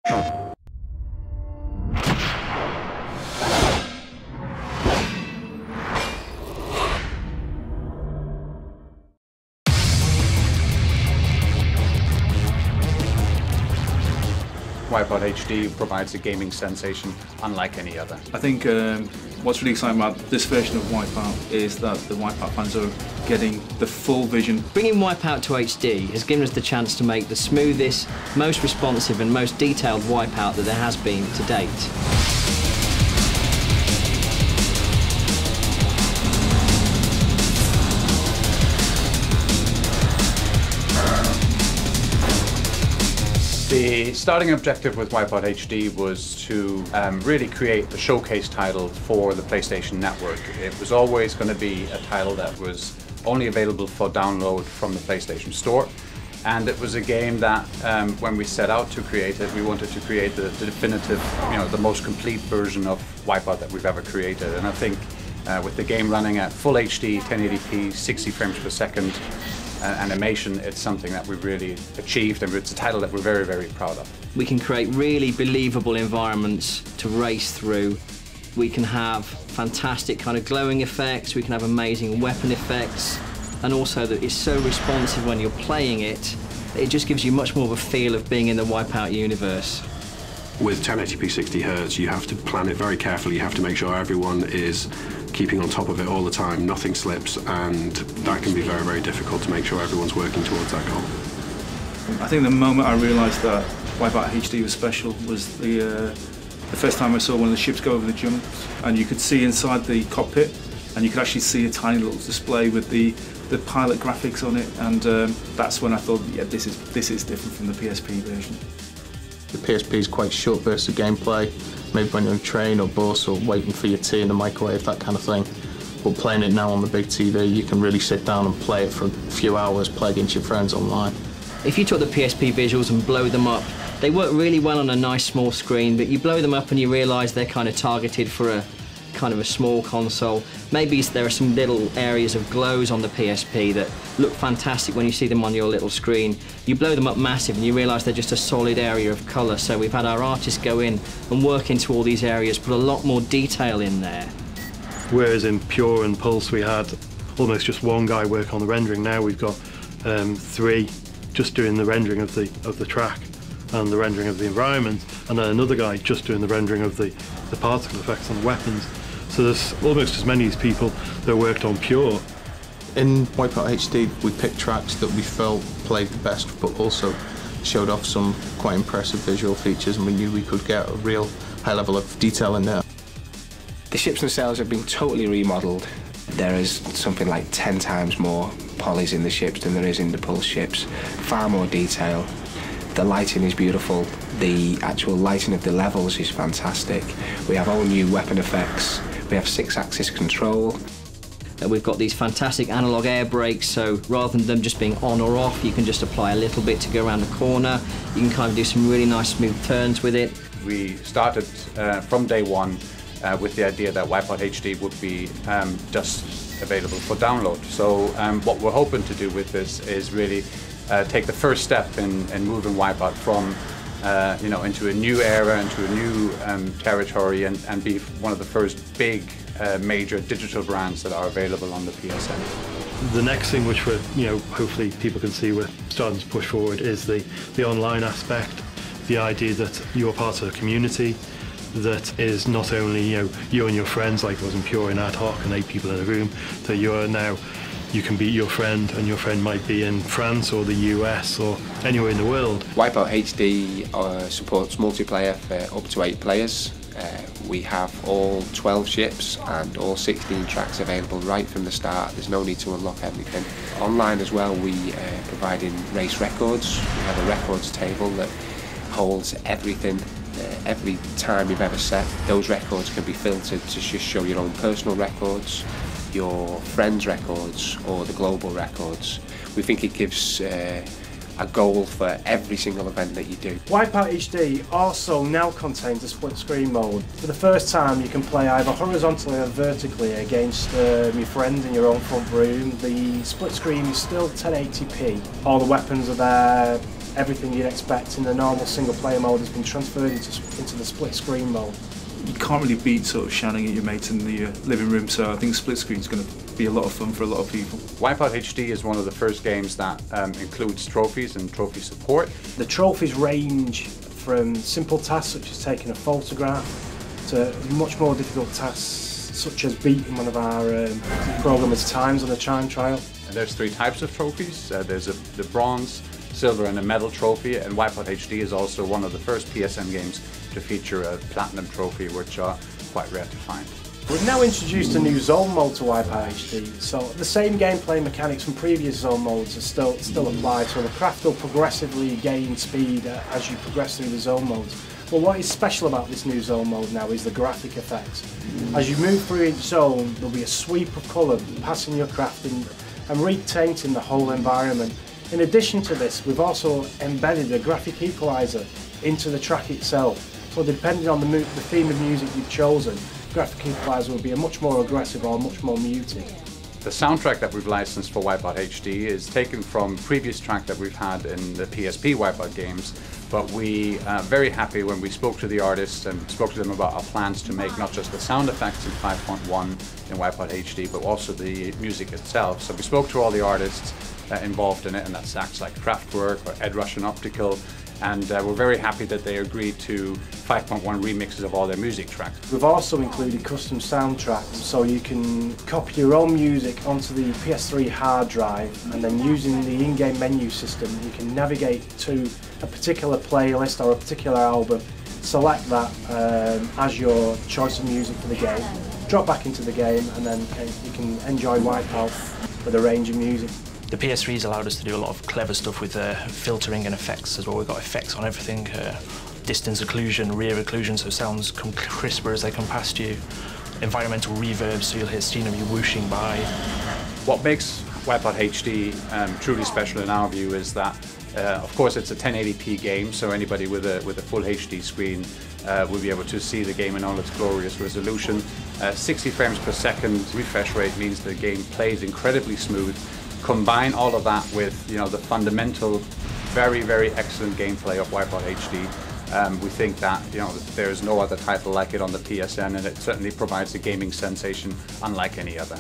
WipEout HD provides a gaming sensation unlike any other. I think what's really exciting about this version of WipEout is that the WipEout fans are getting the full vision. Bringing WipEout to HD has given us the chance to make the smoothest, most responsive and most detailed WipEout that there has been to date. The starting objective with WipEout HD was to really create the showcase title for the PlayStation Network. It was always going to be a title that was only available for download from the PlayStation Store, and it was a game that when we set out to create it, we wanted to create the definitive, the most complete version of WipEout that we've ever created. And I think with the game running at full HD, 1080p, 60 frames per second, animation, it's something that we've really achieved, and it's a title that we're very, very proud of. We can create really believable environments to race through. We can have fantastic kind of glowing effects, we can have amazing weapon effects, and also that it's so responsive when you're playing it, it just gives you much more of a feel of being in the WipEout universe. With 1080p 60 Hz, you have to plan it very carefully. You have to make sure everyone is keeping on top of it all the time, nothing slips, and that can be very, very difficult to make sure everyone's working towards that goal. I think the moment I realised that WipEout HD was special was the first time I saw one of the ships go over the jumps, and you could see inside the cockpit, and you could actually see a tiny little display with the pilot graphics on it, and that's when I thought, yeah, this is different from the PSP version. The PSP is quite short bursts of gameplay, maybe when you're on a train or bus or waiting for your tea in the microwave, that kind of thing. But playing it now on the big TV, you can really sit down and play it for a few hours, play against your friends online. If you took the PSP visuals and blow them up, they work really well on a nice small screen, but you blow them up and you realise they're kind of targeted for a kind of a small console. Maybe there are some little areas of glows on the PSP that look fantastic when you see them on your little screen. You blow them up massive and you realise they're just a solid area of colour, so we've had our artists go in and work into all these areas, put a lot more detail in there. Whereas in Pure and Pulse we had almost just one guy work on the rendering, now we've got three just doing the rendering of the track and the rendering of the environment, and then another guy just doing the rendering of the particle effects on the weapons. So there's almost as many people that worked on Pure. In WipEout HD, we picked tracks that we felt played the best, but also showed off some quite impressive visual features, and we knew we could get a real high level of detail in there. The ships themselves have been totally remodelled. There is something like 10 times more polys in the ships than there is in the Pulse ships. Far more detail. The lighting is beautiful. The actual lighting of the levels is fantastic. We have all new weapon effects. We have 6-axis control. We've got these fantastic analog air brakes, so rather than them just being on or off, you can just apply a little bit to go around a corner. You can kind of do some really nice smooth turns with it. We started from day one with the idea that WipEout HD would be just available for download. So what we're hoping to do with this is really take the first step in moving WipEout from into a new era, into a new territory, and be one of the first big major digital brands that are available on the PSN. The next thing which we're, hopefully people can see we're starting to push forward is the online aspect, the idea that you're part of a community that is not only you and your friends like it was in Pure and Ad Hoc and 8 people in a room, that you can be your friend, and your friend might be in France or the US or anywhere in the world. WipEout HD supports multiplayer for up to 8 players. We have all 12 ships and all 16 tracks available right from the start. There's no need to unlock everything. Online as well, we provide in race records. We have a records table that holds everything, every time you've ever set. Those records can be filtered to just show your own personal records, your friends' records, or the global records. We think it gives a goal for every single event that you do. WipEout HD also now contains a split screen mode. For the first time you can play either horizontally or vertically against your friends in your own front room. The split screen is still 1080p. All the weapons are there, everything you'd expect in the normal single-player mode has been transferred into the split-screen mode. You can't really beat sort of shouting at your mates in the living room, so I think split screen is going to be a lot of fun for a lot of people. WipEout HD is one of the first games that includes trophies and trophy support. The trophies range from simple tasks such as taking a photograph to much more difficult tasks such as beating one of our programmers' times on a time trial. And there's 3 types of trophies. There's the bronze, silver and a medal trophy, and WipEout HD is also one of the first PSN games to feature a platinum trophy, which are quite rare to find. We've now introduced a new zone mode to WipEout HD, so the same gameplay mechanics from previous zone modes are still apply, so the craft will progressively gain speed as you progress through the zone modes. But what is special about this new zone mode now is the graphic effects. As you move through each zone, there'll be a sweep of colour passing your craft and re-tainting the whole environment. In addition to this, we've also embedded a graphic equaliser into the track itself. So depending on the theme of music you've chosen, graphic equaliser will be a much more aggressive or much more muted. The soundtrack that we've licensed for WipEout HD is taken from previous track that we've had in the PSP WipEout games, but we are very happy when we spoke to the artists and spoke to them about our plans to make not just the sound effects in 5.1 in WipEout HD, but also the music itself. So we spoke to all the artists involved in it, and that's acts like Kraftwerk or Ed Rush and Optical, and we're very happy that they agreed to 5.1 remixes of all their music tracks. We've also included custom soundtracks, so you can copy your own music onto the PS3 hard drive, and then using the in-game menu system you can navigate to a particular playlist or a particular album, select that as your choice of music for the game, drop back into the game, and then you can enjoy WipEout with a range of music. The PS3's allowed us to do a lot of clever stuff with filtering and effects as well. We've got effects on everything, distance occlusion, rear occlusion, so sounds come crisper as they come past you, environmental reverb, so you'll hear scenery whooshing by. What makes WipEout HD truly special in our view is that, of course, it's a 1080p game, so anybody with a full HD screen will be able to see the game in all its glorious resolution. 60 frames per second refresh rate means the game plays incredibly smooth. Combine all of that with the fundamental, very, very excellent gameplay of WipEout HD. We think that there is no other title like it on the PSN, and it certainly provides a gaming sensation unlike any other.